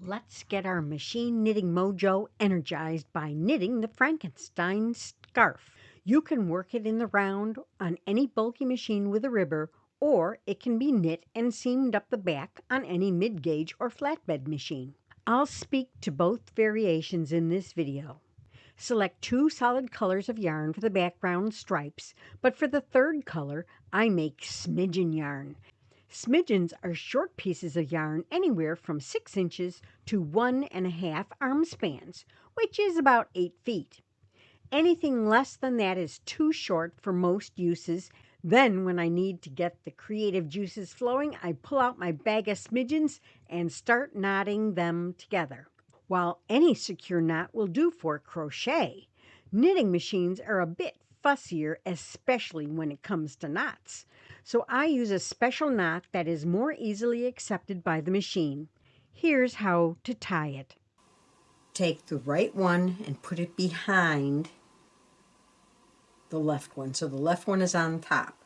Let's get our machine knitting mojo energized by knitting the Frankenstein scarf. You can work it in the round on any bulky machine with a ribber, or it can be knit and seamed up the back on any mid-gauge or flatbed machine. I'll speak to both variations in this video. Select 2 solid colors of yarn for the background stripes, but for the third color, I make Smidgen yarn. Smidgens are short pieces of yarn anywhere from 6 inches to 1½ arm spans, which is about 8 feet. Anything less than that is too short for most uses. Then, when I need to get the creative juices flowing, I pull out my bag of Smidgens and start knotting them together. While any secure knot will do for crochet, knitting machines are a bit fussier, especially when it comes to knots. So I use a special knot that is more easily accepted by the machine. Here's how to tie it. Take the right one and put it behind the left one. So the left one is on top.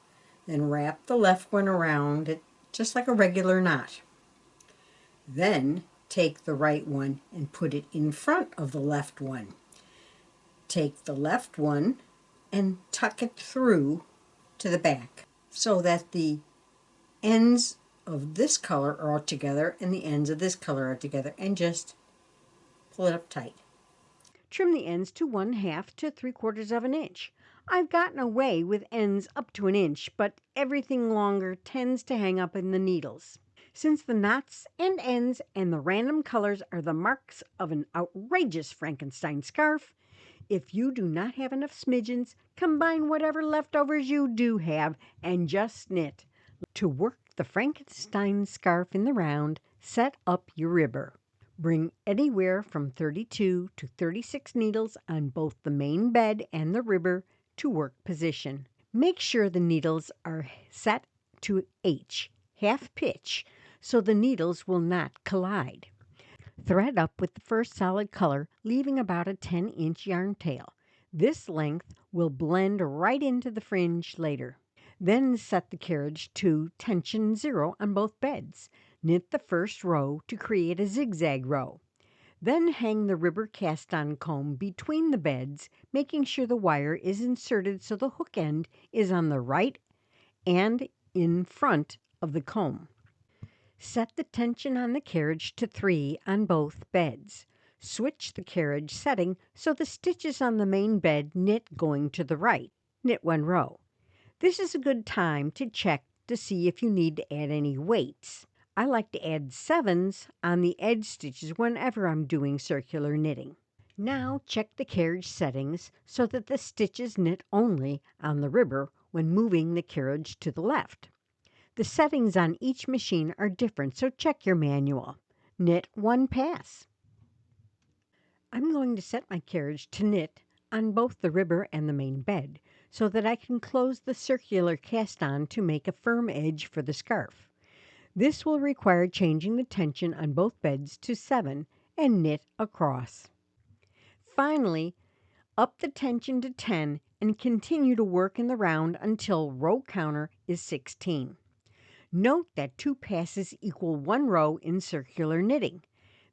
Then wrap the left one around it just like a regular knot. Then take the right one and put it in front of the left one. Take the left one and tuck it through to the back so that the ends of this color are all together and the ends of this color are together, and just pull it up tight. Trim the ends to 1/2 to 3/4 of an inch. I've gotten away with ends up to an inch, but everything longer tends to hang up in the needles. Since the knots and ends and the random colors are the marks of an outrageous Frankenstein scarf, if you do not have enough smidgens, combine whatever leftovers you do have and just knit. To work the Frankenstein scarf in the round, set up your ribber. Bring anywhere from 32 to 36 needles on both the main bed and the ribber to work position. Make sure the needles are set to H, half pitch, so the needles will not collide. Thread up with the first solid color, leaving about a 10-inch yarn tail. This length will blend right into the fringe later. Then set the carriage to tension 0 on both beds. Knit the first row to create a zigzag row. Then hang the ribber cast-on comb between the beds, making sure the wire is inserted so the hook end is on the right and in front of the comb. Set the tension on the carriage to 3 on both beds. Switch the carriage setting so the stitches on the main bed knit going to the right. Knit 1 row. This is a good time to check to see if you need to add any weights. I like to add 7s on the edge stitches whenever I'm doing circular knitting. Now check the carriage settings so that the stitches knit only on the ribber when moving the carriage to the left. The settings on each machine are different, so check your manual. Knit 1 pass. I'm going to set my carriage to knit on both the ribber and the main bed so that I can close the circular cast-on to make a firm edge for the scarf. This will require changing the tension on both beds to 7 and knit across. Finally, up the tension to 10 and continue to work in the round until row counter is 16. Note that 2 passes equal 1 row in circular knitting.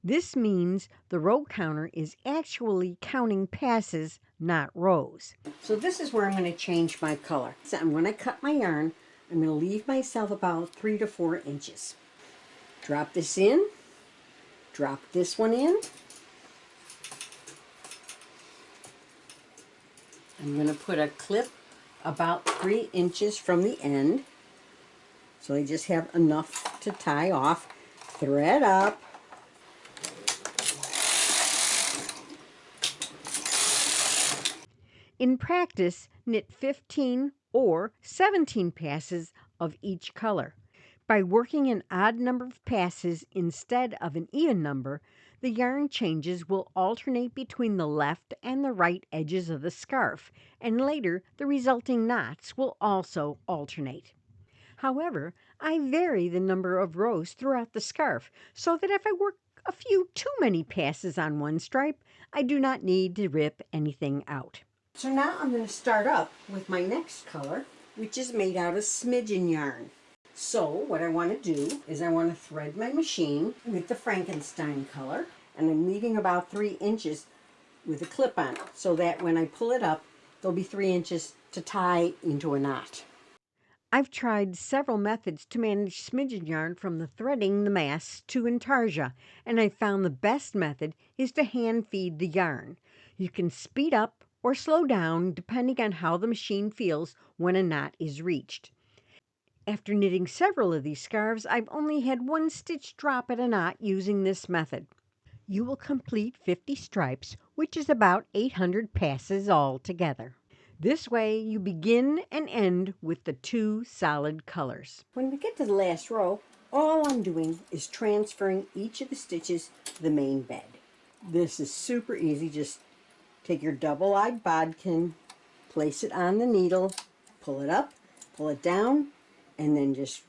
This means the row counter is actually counting passes, not rows. So this is where I'm going to change my color. So when I cut my yarn, I'm going to leave myself about 3 to 4 inches. Drop this in, drop this one in. I'm going to put a clip about 3 inches from the end. So I just have enough to tie off. Thread up. In practice, knit 15 or 17 passes of each color. By working an odd number of passes instead of an even number, the yarn changes will alternate between the left and the right edges of the scarf, and later the resulting knots will also alternate. However, I vary the number of rows throughout the scarf so that if I work a few too many passes on one stripe, I do not need to rip anything out. So now I'm going to start up with my next color, which is made out of Smidgen yarn. So what I want to do is I want to thread my machine with the Frankenstein color, and I'm leaving about 3 inches with a clip on it so that when I pull it up, there'll be 3 inches to tie into a knot. I've tried several methods to manage smidgen yarn from the threading the mass to intarsia, and I found the best method is to hand feed the yarn. You can speed up or slow down depending on how the machine feels when a knot is reached. After knitting several of these scarves, I've only had 1 stitch drop at a knot using this method. You will complete 50 stripes, which is about 800 passes altogether. This way you begin and end with the 2 solid colors. When we get to the last row, all I'm doing is transferring each of the stitches to the main bed. This is super easy. Just take your double-eyed bodkin, place it on the needle, pull it up, pull it down, and then just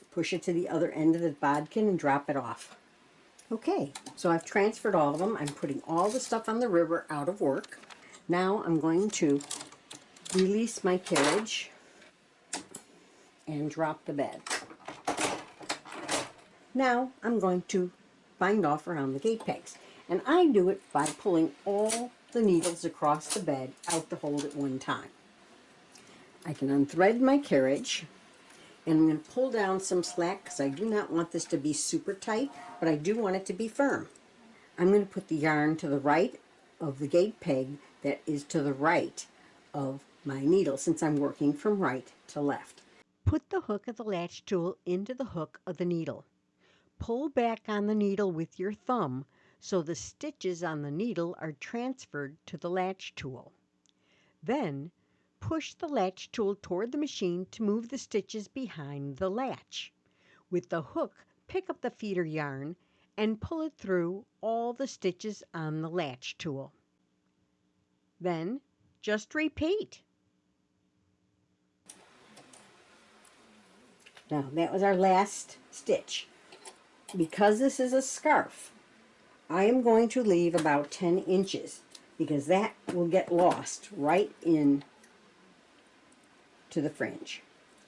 push it to the other end of the bodkin and drop it off. Okay, so I've transferred all of them. I'm putting all the stuff on the river out of work. Now I'm going to release my carriage and drop the bed. Now I'm going to bind off around the gate pegs, and I do it by pulling all the needles across the bed out the hole at one time. I can unthread my carriage, and I'm going to pull down some slack because I do not want this to be super tight, but I do want it to be firm. I'm going to put the yarn to the right of the gate peg that is to the right of my needle, since I'm working from right to left. Put the hook of the latch tool into the hook of the needle. Pull back on the needle with your thumb so the stitches on the needle are transferred to the latch tool. Then push the latch tool toward the machine to move the stitches behind the latch. With the hook, pick up the feeder yarn and pull it through all the stitches on the latch tool. Then just repeat. Now that was our last stitch. Because this is a scarf, I am going to leave about 10 inches because that will get lost right in to the fringe.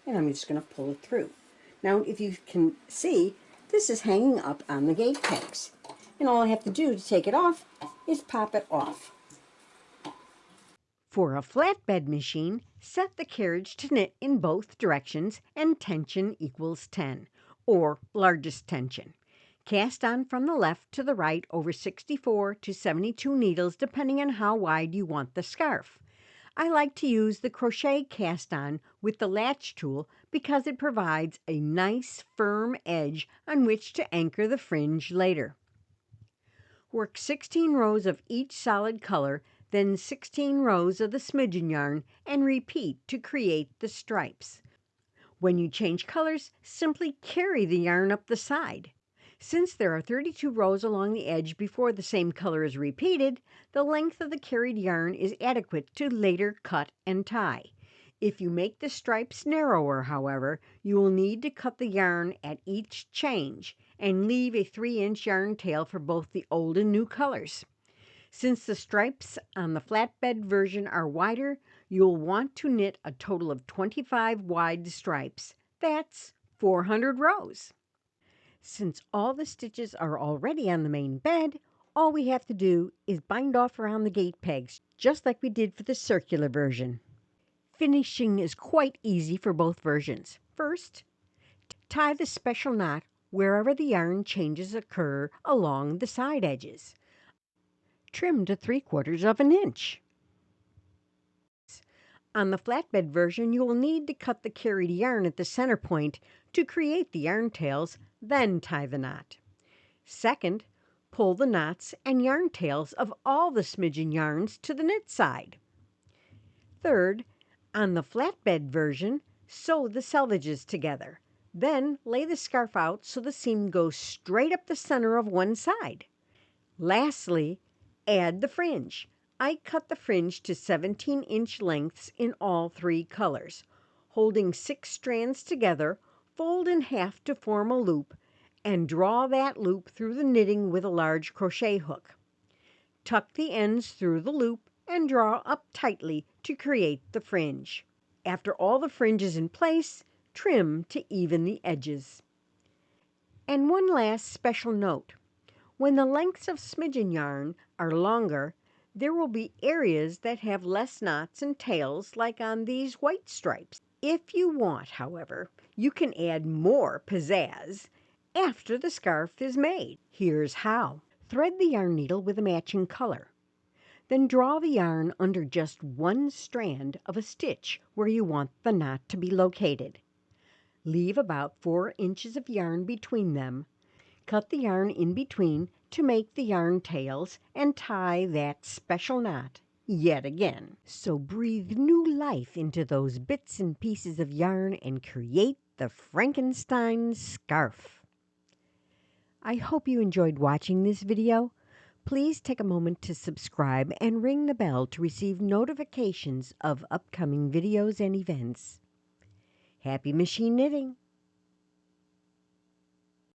And I'm just going to pull it through. Now if you can see, this is hanging up on the gate pegs. And all I have to do to take it off is pop it off. For a flatbed machine, set the carriage to knit in both directions and tension equals 10, or largest tension. Cast on from the left to the right over 64 to 72 needles depending on how wide you want the scarf. I like to use the crochet cast on with the latch tool because it provides a nice firm edge on which to anchor the fringe later. Work 16 rows of each solid color, then 16 rows of the smidgen yarn, and repeat to create the stripes. When you change colors, simply carry the yarn up the side. Since there are 32 rows along the edge before the same color is repeated, the length of the carried yarn is adequate to later cut and tie. If you make the stripes narrower, however, you will need to cut the yarn at each change and leave a 3-inch yarn tail for both the old and new colors. Since the stripes on the flatbed version are wider, you'll want to knit a total of 25 wide stripes. That's 400 rows. Since all the stitches are already on the main bed, all we have to do is bind off around the gate pegs, just like we did for the circular version. Finishing is quite easy for both versions. First, tie the special knot wherever the yarn changes occur along the side edges. Trim to 3/4 of an inch. On the flatbed version, you will need to cut the carried yarn at the center point to create the yarn tails, then tie the knot. Second, pull the knots and yarn tails of all the smidgen yarns to the knit side. Third, on the flatbed version, sew the selvages together. Then lay the scarf out so the seam goes straight up the center of one side. Lastly, add the fringe. I cut the fringe to 17-inch lengths in all 3 colors. Holding 6 strands together, fold in half to form a loop and draw that loop through the knitting with a large crochet hook. Tuck the ends through the loop and draw up tightly to create the fringe. After all the fringe is in place, Trim to even the edges. And one last special note. When the lengths of smidgen yarn are longer, there will be areas that have less knots and tails, like on these white stripes. If you want, however, you can add more pizzazz after the scarf is made. Here's how. Thread the yarn needle with a matching color. Then draw the yarn under just one strand of a stitch where you want the knot to be located. Leave about 4 inches of yarn between them. Cut the yarn in between to make the yarn tails and tie that special knot yet again. So breathe new life into those bits and pieces of yarn and create the Frankenstein scarf. I hope you enjoyed watching this video. Please take a moment to subscribe and ring the bell to receive notifications of upcoming videos and events. Happy machine knitting!